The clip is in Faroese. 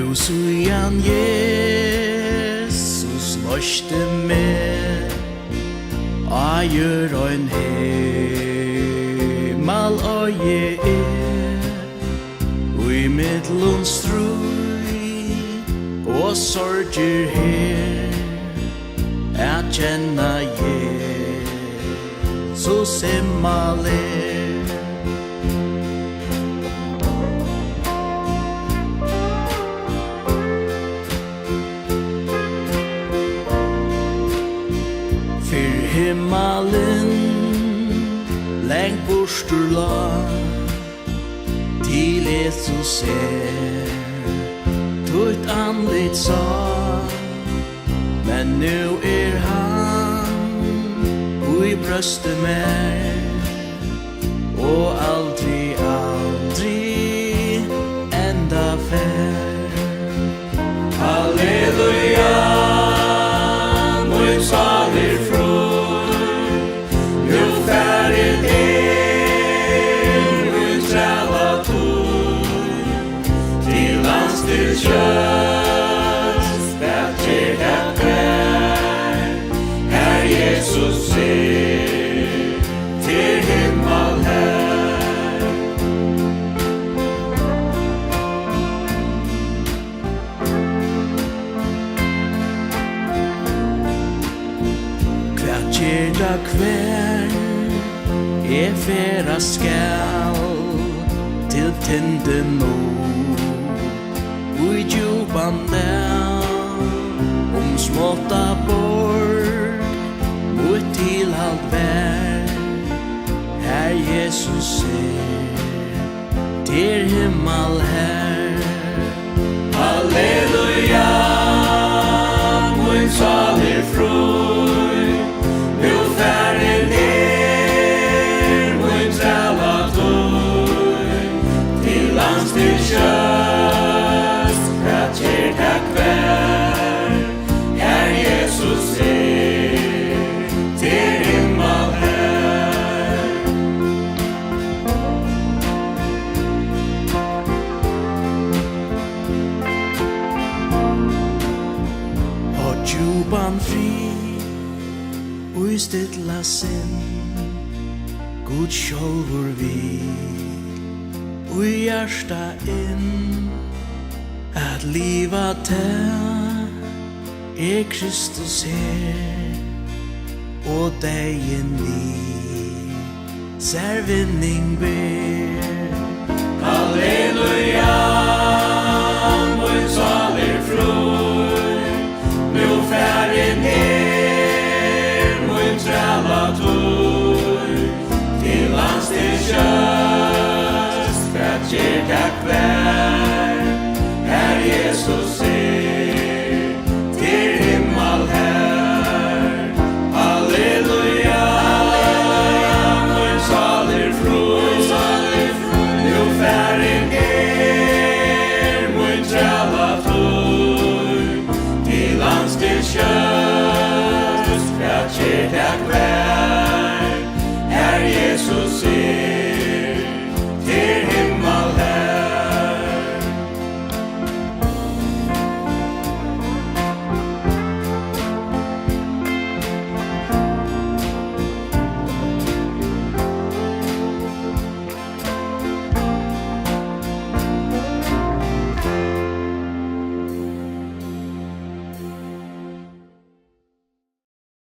Nu sujan Jesus løste meg Ajer ein himmel og jeg Ui mittlun strui og sorger her Jeg kjenner Jesus himmeler Himmelen lengt bostur la til Jesus tutt anlit sa men nu han ui brøste mer og aldri enda fer Halleluja Mot salir Just that det Herr Jesus ser till himmel här Kvartjera kvar færa skall till tinden Ui djupan der småta bort Mot tilhalt vær Herr Jesus til himmel her Halleluja Mun salir frui Nu færre ner Mun tala tui Til lands til kjøst Kratjer takk vær Herr Jesus til himmel her Og djupan fri Ui stilla sinn Gud sjálvur vi Ui hjärsta inn At liva til Kristus her Og degen vi Ser vinning ber Halleluja